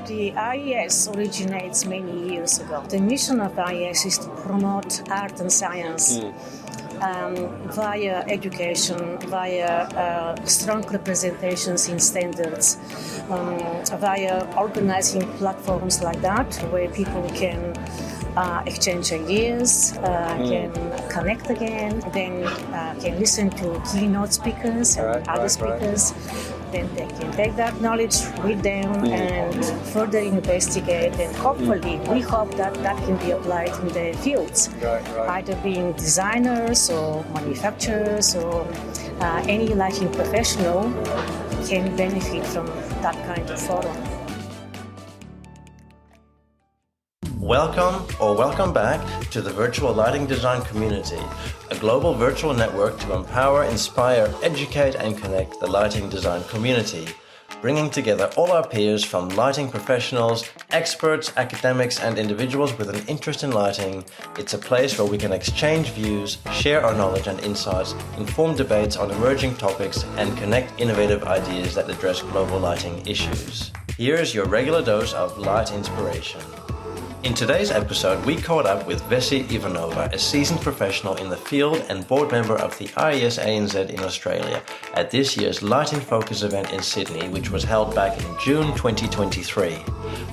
The IES originates many years ago. The mission of IES is to promote art and science via education, via strong representations in standards, via organizing platforms like that where people can exchange ideas, can connect again, then can listen to keynote speakers and other speakers. Then they can take that knowledge with them and further investigate, and hopefully we hope that that can be applied in the fields, either being designers or manufacturers or any lighting professional can benefit from that kind of forum. Welcome back to the Virtual Lighting Design Community, a global virtual network to empower, inspire, educate and connect the lighting design community, bringing together all our peers from lighting professionals, experts, academics and individuals with an interest in lighting. It's a place where we can exchange views, share our knowledge and insights, inform debates on emerging topics and connect innovative ideas that address global lighting issues. Here's your regular dose of light inspiration. In today's episode, we caught up with Vessi Ivanova, a seasoned professional in the field and board member of the IESANZ in Australia, at this year's Light in Focus event in Sydney, which was held back in June 2023.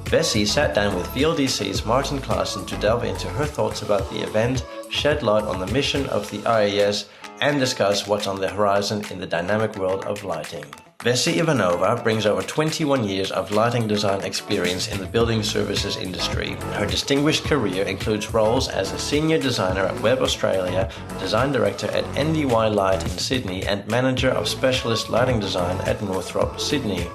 Vessi sat down with VLDC's Martin Klaasen to delve into her thoughts about the event, shed light on the mission of the IES, and discuss what's on the horizon in the dynamic world of lighting. Vessi Ivanova brings over 21 years of lighting design experience in the building services industry. Her distinguished career includes roles as a senior designer at Web Australia, design director at NDY Light in Sydney, and manager of specialist lighting design at Northrop, Sydney.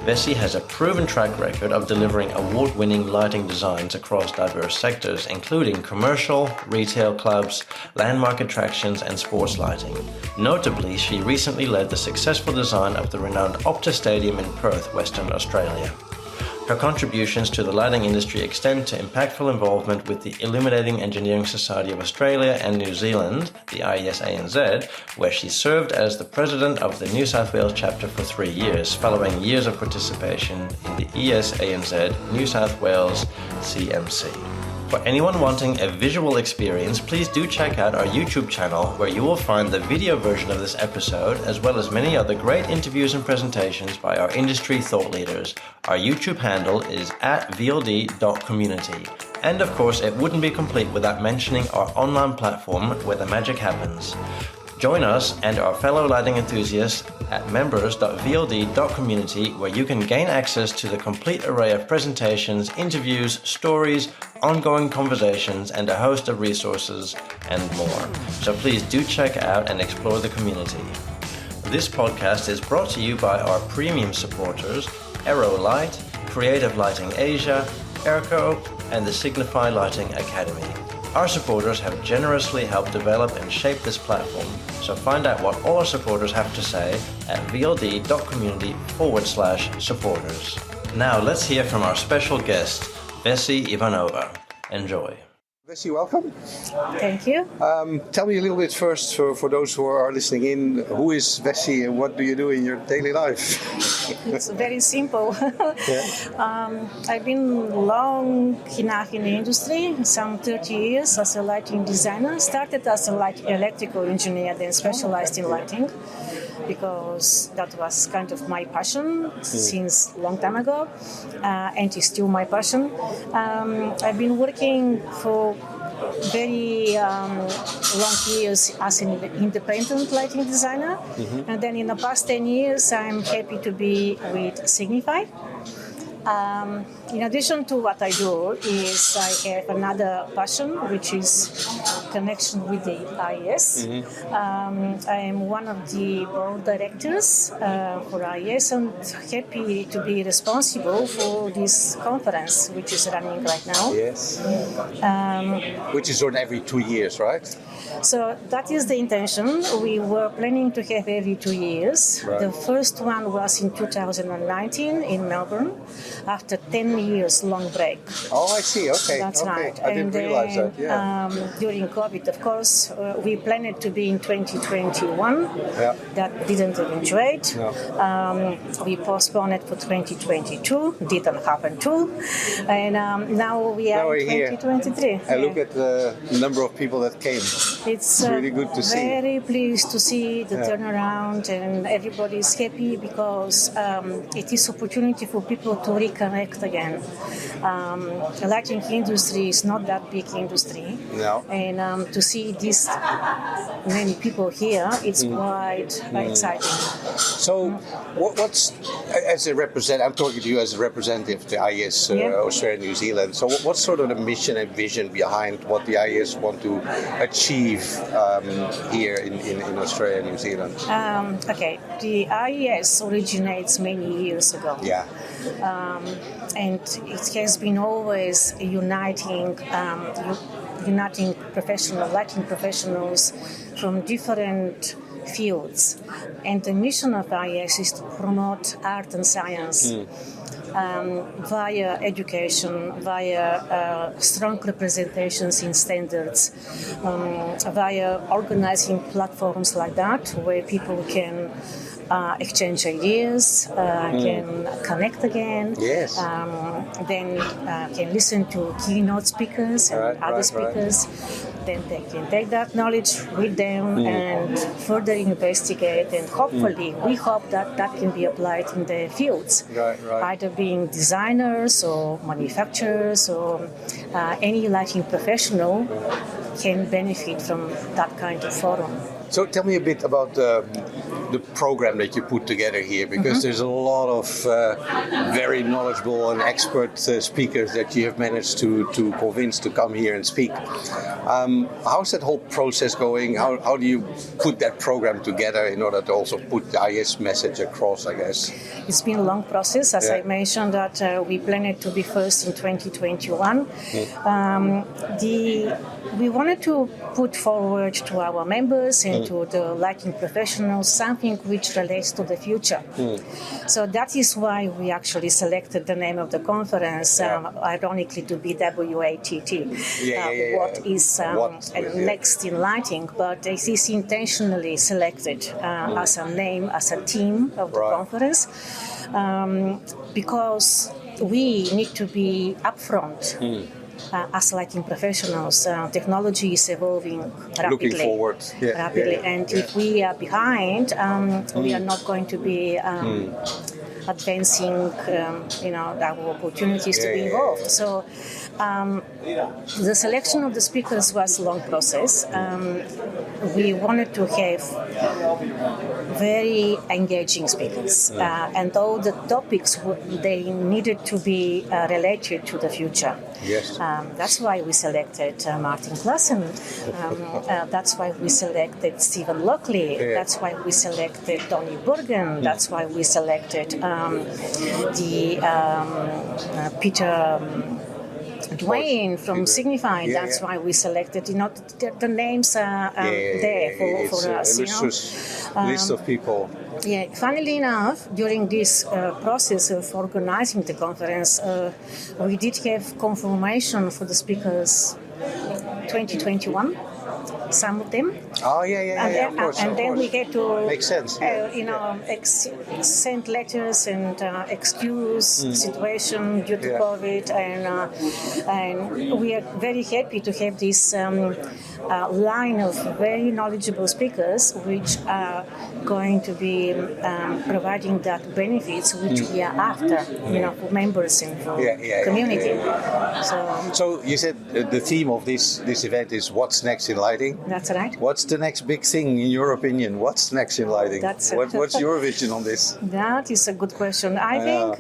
Vessi has a proven track record of delivering award-winning lighting designs across diverse sectors, including commercial, retail clubs, landmark attractions, and sports lighting. Notably, she recently led the successful design of the renowned Optus Stadium in Perth, Western Australia. Her contributions to the lighting industry extend to impactful involvement with the Illuminating Engineering Society of Australia and New Zealand, the IESANZ, where she served as the president of the New South Wales chapter for 3 years, following years of participation in the IESANZ New South Wales CMC. For anyone wanting a visual experience, please do check out our YouTube channel, where you will find the video version of this episode, as well as many other great interviews and presentations by our industry thought leaders. Our YouTube handle is @vld.community. And of course, it wouldn't be complete without mentioning our online platform where the magic happens. Join us and our fellow lighting enthusiasts at members.vld.community, where you can gain access to the complete array of presentations, interviews, stories, ongoing conversations, and a host of resources and more. So please do check out and explore the community. This podcast is brought to you by our premium supporters, Aero Light, Creative Lighting Asia, Airco, and the Signify Lighting Academy. Our supporters have generously helped develop and shape this platform, so find out what all our supporters have to say at vld.community/supporters. Now let's hear from our special guest, Vessi Ivanova. Enjoy. Vessi, welcome. Thank you. Tell me a little bit first, for those who are listening in, who is Vessi and what do you do in your daily life? It's very simple. I've been long enough in the industry, some 30 years as a lighting designer. Started as a electrical engineer, then specialized in lighting, because that was kind of my passion since a long time ago, and it's still my passion. I've been working for very long years as an independent lighting designer, and then in the past 10 years I'm happy to be with Signify. In addition to what I do, is I have another passion, which is connection with the IES. I am one of the board directors for IES and happy to be responsible for this conference, which is running right now. Yes. Which is on every 2 years, right? So that is the intention. We were planning to have every 2 years. Right. The first one was in 2019 in Melbourne. after 10 years long break. Oh, I see. Okay. That's okay. right. I didn't realize that. Yeah. During COVID, of course, we planned to be in 2021. Yeah. That didn't eventuate. No. We postponed it for 2022. Didn't happen too. And now we are in 2023. I look at the number of people that came. It's really good to see. Very pleased to see the turnaround, and everybody is happy because it is opportunity for people to reconnect again. The lighting industry is not that big industry, No. and to see this many people here, it's quite exciting. So, what's as a representative? I'm talking to you as a representative of the IES Australia, New Zealand. So, what's sort of the mission and vision behind what the IES want to achieve here in Australia, New Zealand? Okay, the IES originates many years ago. Yeah. And it has been always uniting lighting professionals from different fields. And the mission of IES is to promote art and science via education, via strong representations in standards, via organizing platforms like that where people can exchange ideas, can connect again, Yes. then can listen to keynote speakers and other speakers. Then they can take that knowledge with them and further investigate, and hopefully we hope that that can be applied in the fields, either being designers or manufacturers or any lighting professional can benefit from that kind of forum. So tell me a bit about the program that you put together here, because there's a lot of very knowledgeable and expert speakers that you have managed to convince to come here and speak. How's that whole process going? How do you put that program together in order to also put the IES message across, I guess? It's been a long process. As I mentioned, that we planned to be first in 2021. We wanted to put forward to our members and to the lighting professionals something which relates to the future. So that is why we actually selected the name of the conference, ironically to be WATT. What is next in lighting, but it is intentionally selected as a name, as a theme of the conference, because we need to be upfront. As lighting professionals, technology is evolving rapidly. Looking forward. And if we are behind, we are not going to be advancing, our opportunities to be involved. So the selection of the speakers was a long process. We wanted to have very engaging speakers, and all the topics they needed to be related to the future. Yes. That's why we selected Martin Klaasen. That's why we selected Stephen Lockley. That's why we selected Tony Bergen. That's why we selected Peter Dwayne from Signify. That's why we selected. The names are there for us. List of people. Funnily enough, during this process of organizing the conference, we did have confirmation for the speakers 2021. Some of them. Oh, of course. And then we had to, makes sense. Send letters and excuse the situation due to COVID, and we are very happy to have this line of very knowledgeable speakers, which are going to be providing that benefits which we are after, for members and for community. So you said the theme of this event is what's next in lighting. That's right. What's the next big thing, in your opinion? What's next in lighting? What's your vision on this? That is a good question. I think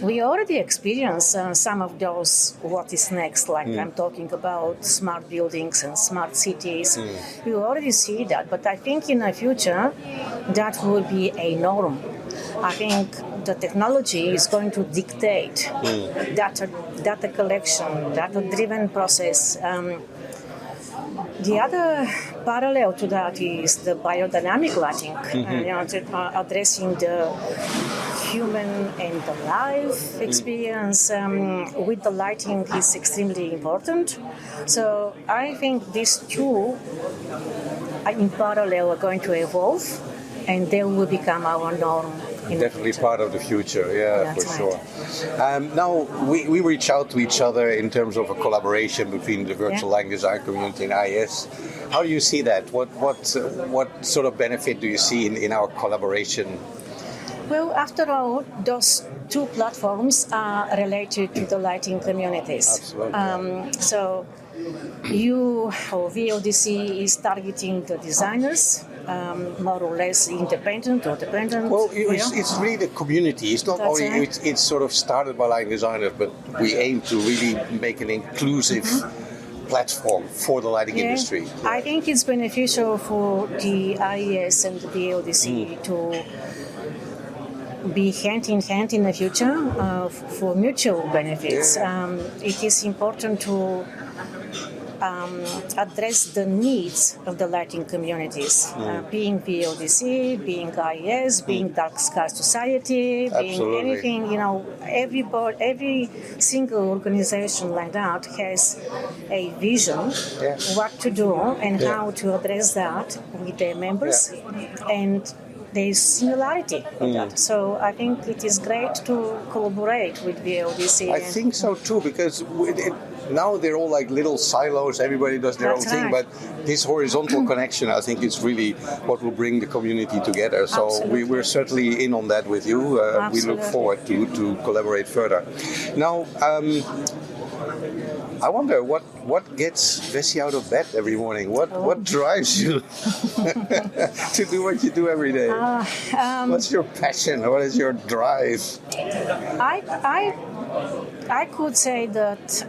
we already experienced some of those what is next, like I'm talking about smart buildings and smart cities. We already see that, but I think in the future that will be a norm. I think the technology is going to dictate data collection, data-driven process. The other parallel to that is the biodynamic lighting, addressing the human and the life experience with the lighting is extremely important. So I think these two in parallel are going to evolve, and they will become our norm. Definitely part of the future, That's for sure. Now, we reach out to each other in terms of a collaboration between the virtual lighting design community and IES. How do you see that? What sort of benefit do you see in our collaboration? Well, after all, those two platforms are related to the lighting communities. Absolutely. So you, or VLDC, is targeting the designers, more or less independent or dependent. Well, it's really the community. It's not That's only right. it's sort of started by lighting designers, but we aim to really make an inclusive platform for the lighting industry. I think it's beneficial for the IES and the VLDC to be hand in hand in the future for mutual benefits. It is important to address the needs of the lighting communities, being VLDC, being IES, being Dark Sky Society, being anything, every single organization like that has a vision what to do and how to address that with their members. And there's similarity in that. So I think it is great to collaborate with VLDC. I think so too, because now they're all like little silos, everybody does their own thing, but this horizontal connection, I think, is really what will bring the community together. So we're certainly in on that with you. We look forward to collaborate further. Now, I wonder what gets Vessi out of bed every morning? What drives you to do what you do every day? What's your passion? What is your drive? I could say that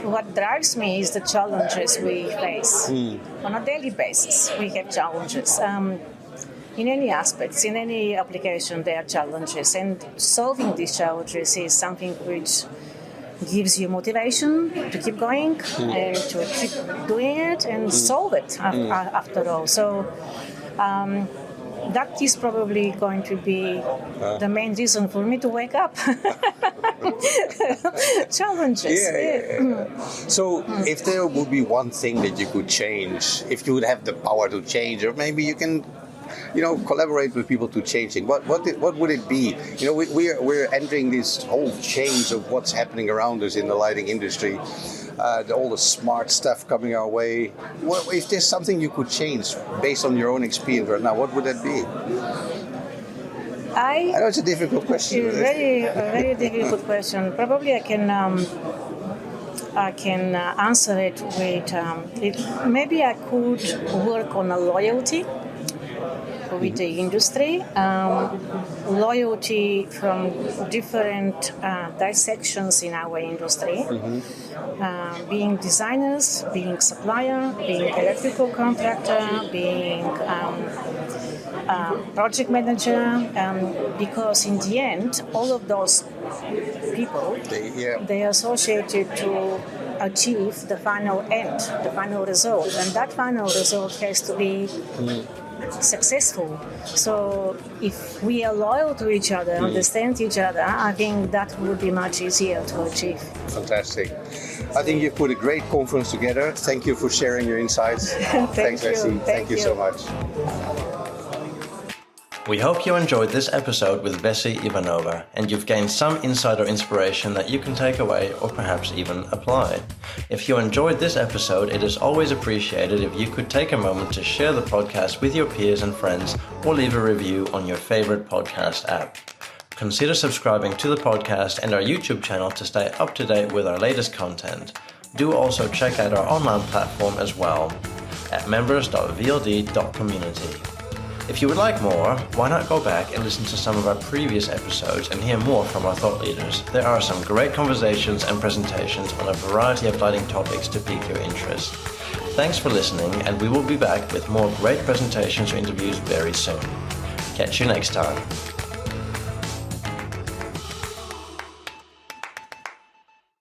what drives me is the challenges we face on a daily basis. We have challenges. In any aspects, in any application, there are challenges, and solving these challenges is something which gives you motivation to keep going and to keep doing it and solve it after all. So that is probably going to be the main reason for me to wake up. Challenges. So if there would be one thing that you could change, if you would have the power to change, or maybe you can collaborate with people to change it. What would it be? We're entering this whole change of what's happening around us in the lighting industry. All the smart stuff coming our way. If there's something you could change based on your own experience right now, what would that be? I know it's a difficult question. It's a very difficult question. Probably I can answer it with maybe I could work on a loyalty with the industry, loyalty from different dissections in our industry, being designers, being supplier, being electrical contractor, being project manager, because in the end, all of those people, they are associated to achieve the final end, the final result, and that final result has to be successful. So if we are loyal to each other, understand each other, I think that would be much easier to achieve. Fantastic. I think you've put a great conference together. Thank you for sharing your insights. Thanks, Vessi. Thank you so much. We hope you enjoyed this episode with Vessi Ivanova and you've gained some insight or inspiration that you can take away or perhaps even apply. If you enjoyed this episode, it is always appreciated if you could take a moment to share the podcast with your peers and friends or leave a review on your favorite podcast app. Consider subscribing to the podcast and our YouTube channel to stay up to date with our latest content. Do also check out our online platform as well at members.vld.community. If you would like more, why not go back and listen to some of our previous episodes and hear more from our thought leaders. There are some great conversations and presentations on a variety of lighting topics to pique your interest. Thanks for listening, and we will be back with more great presentations or interviews very soon. Catch you next time.